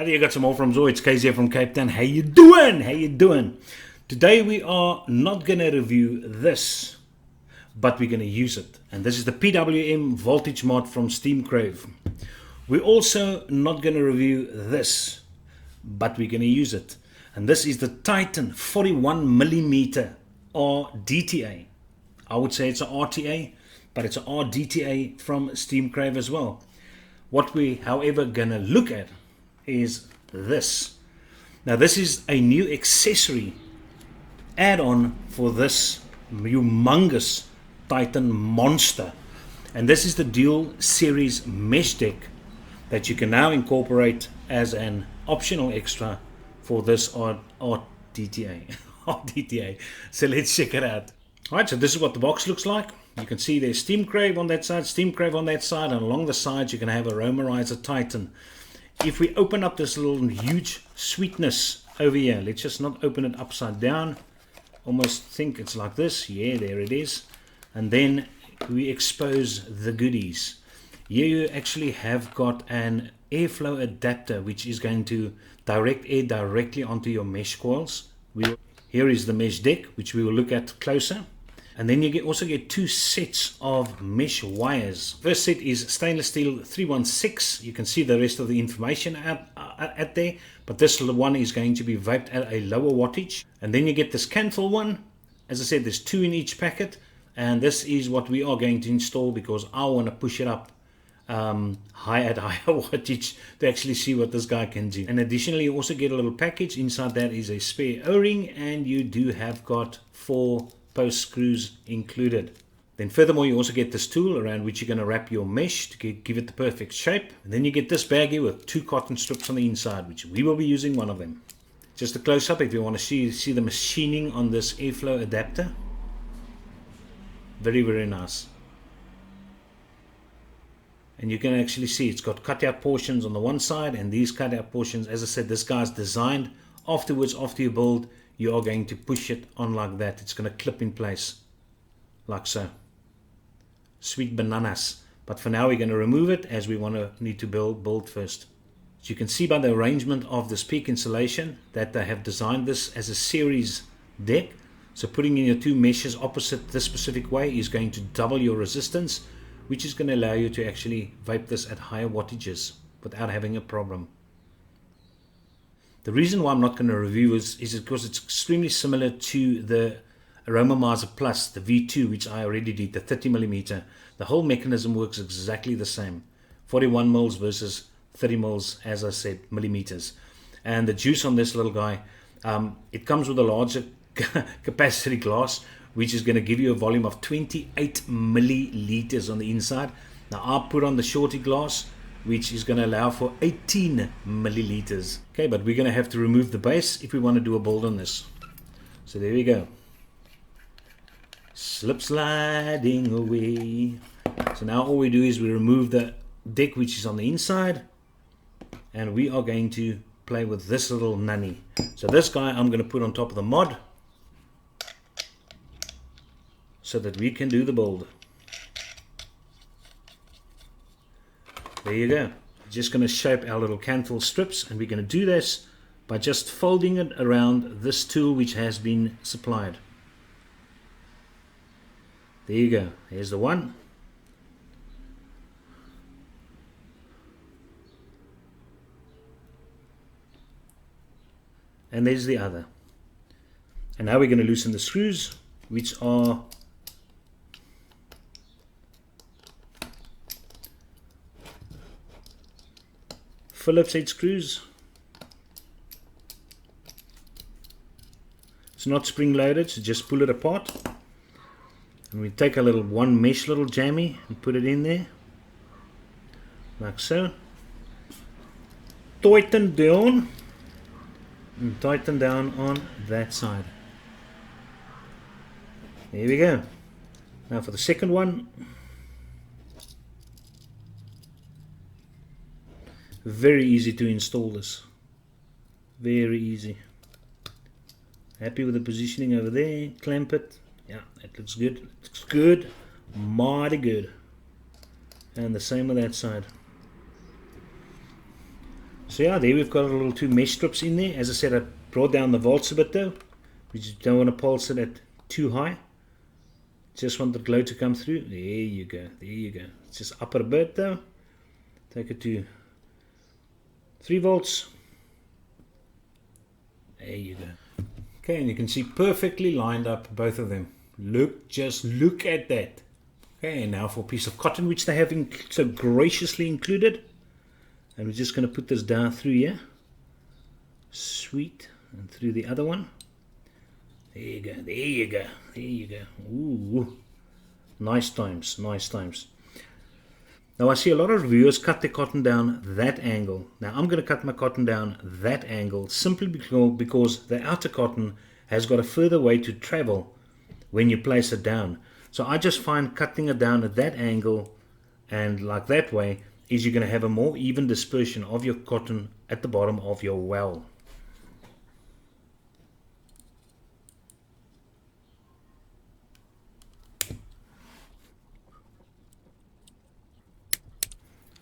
Hi there, you got some more from Zoe. It's Casey here from Cape Town. How you doing? How you doing? Today we are not going to review this, but we're going to use it. And this is the PWM voltage mod from Crave. We're also not going to review this, but we're going to use it. And this is the Titan 41mm RDTA. I would say it's an RTA, but it's an RDTA from Crave as well. What we, however, going to look at is this. Now this is a new accessory add-on for this humongous Titan monster, and this is the dual series mesh deck that you can now incorporate as an optional extra for this RDTA. RDTA. So let's check it out. Alright, so this is what the box looks like. You can see there's Crave on that side, Crave on that side, and along the sides you can have Aromarizer Titan. If we open up this little huge sweetness over here, let's just not open it upside down. Almost think it's like this. Yeah, there it is. And then we expose the goodies. Here you actually have got an airflow adapter, which is going to direct air directly onto your mesh coils. Here is the mesh deck, which we will look at closer. And then you also get two sets of mesh wires. First set is stainless steel 316. You can see the rest of the information at there, but this one is going to be vaped at a lower wattage. And then you get this Canthal one. As I said, there's two in each packet, and this is what we are going to install because I want to push it up higher wattage to actually see what this guy can do. And additionally, you also get a little package. Inside that is a spare O-ring, and you do have got 4 post screws included. Then furthermore, you also get this tool around which you're going to wrap your mesh to give it the perfect shape. And then you get this baggie with 2 cotton strips on the inside, which we will be using one of them. Just a close-up if you want to see the machining on this airflow adapter. Very, very nice. And you can actually see it's got cut-out portions on the one side, and these cut-out portions, as I said, this guy's designed. Afterwards, after you build, you are going to push it on like that. It's going to clip in place like so. Sweet bananas. But for now we're going to remove it as we need to build first. So you can see by the arrangement of this peak insulation that they have designed this as a series deck. So putting in your 2 meshes opposite this specific way is going to double your resistance, which is going to allow you to actually vape this at higher wattages without having a problem. The reason why I'm not going to review is because it's extremely similar to the Aromarizer Plus, the V2, which I already did, the 30mm. The whole mechanism works exactly the same. 41 mils versus 30 mils, as I said, millimeters. And the juice on this little guy, it comes with a larger capacity glass, which is going to give you a volume of 28 milliliters on the inside. Now I put on the shorty glass, which is going to allow for 18 milliliters. Okay, but we're going to have to remove the base if we want to do a build on this. So there we go. Slip sliding away. So now all we do is we remove the deck which is on the inside, and we are going to play with this little nanny. So this guy I'm going to put on top of the mod so that we can do the build. There you go. Just going to shape our little Canthal strips, and we're going to do this by just folding it around this tool which has been supplied. There you go. Here's the one. And there's the other. And now we're going to loosen the screws, which are Phillips head screws. It's not spring loaded, so just pull it apart. And we take a little one mesh little jammy and put it in there. Like so. Tighten down. And tighten down on that side. There we go. Now for the second one. Very easy to install this. Very easy. Happy with the positioning over there. Clamp it. Yeah, that looks good. It looks good. Mighty good. And the same with that side. So yeah, there we've got a little 2 mesh strips in there. As I said, I brought down the volts a bit though. We just don't want to pulse it at too high. Just want the glow to come through. There you go, there you go. Just up it a bit though. Take it to 3 volts. There you go. Okay, and you can see perfectly lined up both of them. Just look at that. Okay, and now for a piece of cotton which they have so graciously included. And we're just going to put this down through here. Sweet. And through the other one. There you go, there you go, there you go. Ooh, nice times, nice times. Now I see a lot of reviewers cut their cotton down that angle. Now I'm going to cut my cotton down that angle simply because the outer cotton has got a further way to travel when you place it down. So I just find cutting it down at that angle and like that way is you're going to have a more even dispersion of your cotton at the bottom of your well.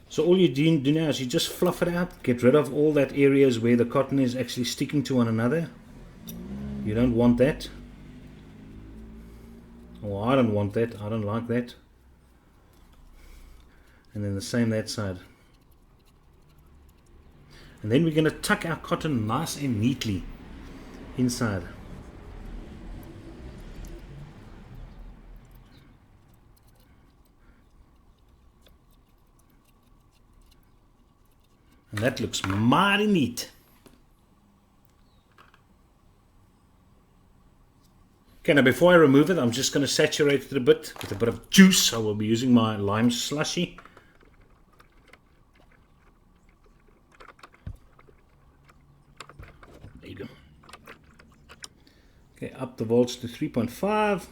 So all you do now is you just fluff it out, get rid of all that areas where the cotton is actually sticking to one another. You don't want that. Or I don't want that, I don't like that. And then the same that side. And then we're going to tuck our cotton nice and neatly inside. And that looks mighty neat. Okay, now before I remove it, I'm just going to saturate it a bit with a bit of juice. I will be using my lime slushy. There you go. Okay, up the volts to 3.5.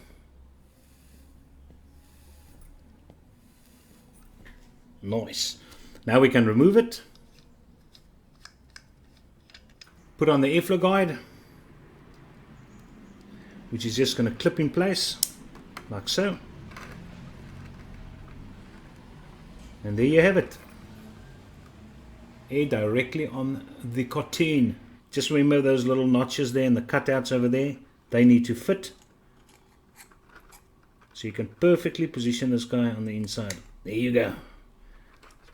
Nice. Now we can remove it. Put on the airflow guide, which is just going to clip in place like so. And there you have it. Air directly on the cotton. Just remember those little notches there and the cutouts over there, they need to fit. So you can perfectly position this guy on the inside. There you go.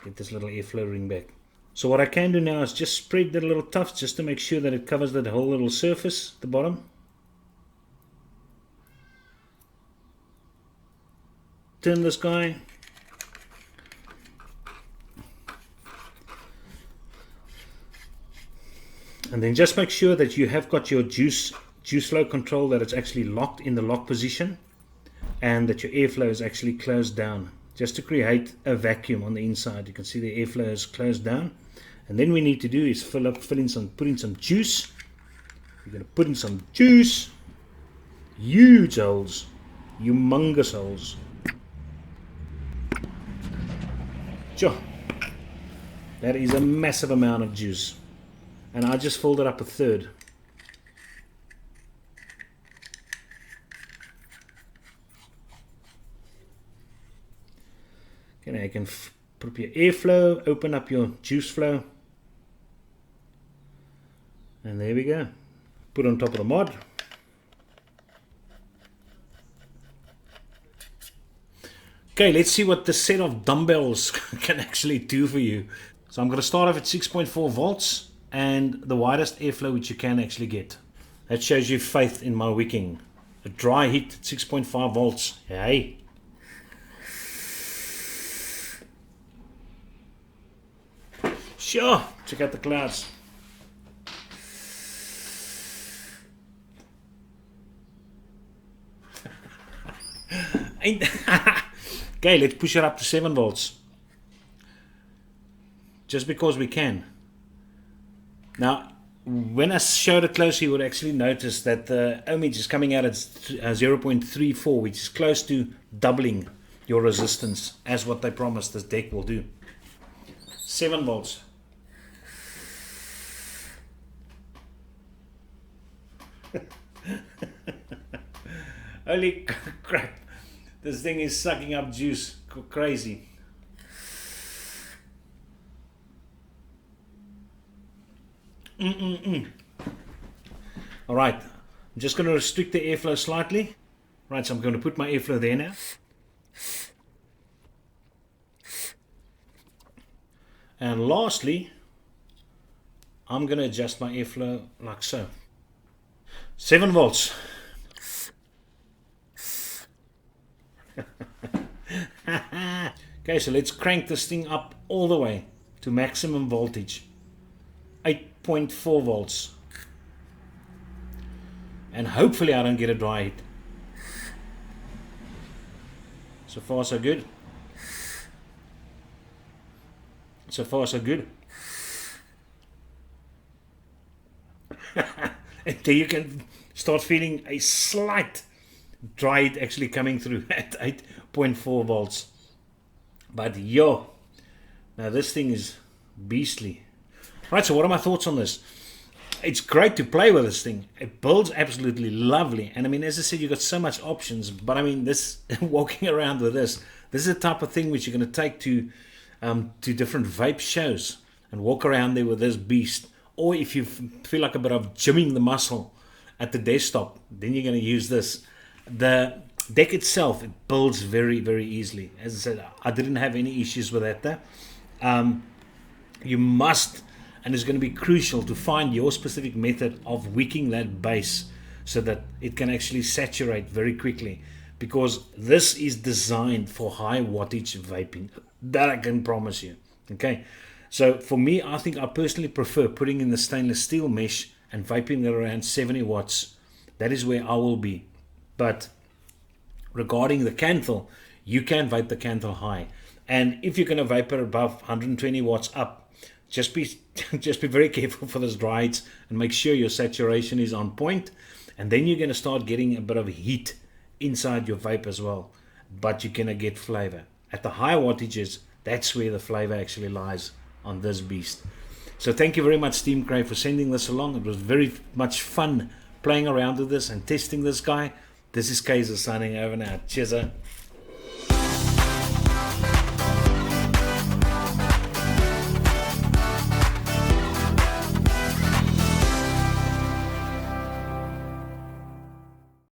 Get this little airflow ring back. So what I can do now is just spread the little tufts just to make sure that it covers that whole little surface at the bottom. Turn this guy. And then just make sure that you have got your juice flow control, that it's actually locked in the lock position and that your airflow is actually closed down, just to create a vacuum on the inside. You can see the airflow is closed down. And then we need to do is put in some juice. We're going to put in some juice. Huge holes. Humongous holes. Sure. That is a massive amount of juice. And I just filled it up a third. Okay, now you can put up your airflow, open up your juice flow. And there we go. Put on top of the mod. Okay, let's see what the set of dumbbells can actually do for you. So I'm going to start off at 6.4 volts and the widest airflow which you can actually get. That shows you faith in my wicking. A dry heat at 6.5 volts. Hey. Sure, check out the clouds. Okay, let's push it up to 7 volts. Just because we can. Now, when I showed it close, you would actually notice that the ohmage is coming out at 0.34, which is close to doubling your resistance, as what they promised this deck will do. 7 volts. Holy crap. This thing is sucking up juice. Crazy. All right, I'm just going to restrict the airflow slightly. Right, so I'm going to put my airflow there now. And lastly, I'm going to adjust my airflow like so. 7 volts. Okay, so let's crank this thing up all the way to maximum voltage. 8.4 volts. And hopefully I don't get a dry hit. So far so good. So far so good. And there you can start feeling a slight dry hit actually coming through at 8.4 volts. But yo, now this thing is beastly. Right, so what are my thoughts on this? It's great to play with this thing. It builds absolutely lovely. And I mean, as I said, you've got so much options. But I mean, this walking around with this is the type of thing which you're going to take to different vape shows and walk around there with this beast. Or if you feel like a bit of gymming the muscle at the desktop, then you're going to use this. The deck itself, it builds very, very easily. As I said, I didn't have any issues with that there. You must, and it's going to be crucial to find your specific method of wicking that base so that it can actually saturate very quickly, because this is designed for high wattage vaping. That I can promise you. Okay, so for me, I think I personally prefer putting in the stainless steel mesh and vaping at around 70 watts. That is where I will be. But regarding the Canthal, you can vape the Canthal high, and if you're going to vapor above 120 watts up, just be very careful for those dry hits and make sure your saturation is on point, and then you're going to start getting a bit of heat inside your vape as well, but you're going to get flavor. At the high wattages, that's where the flavor actually lies on this beast. So thank you very much, Team Crave, for sending this along. It was very much fun playing around with this and testing this guy. This is Kaiser signing over now. Cheers.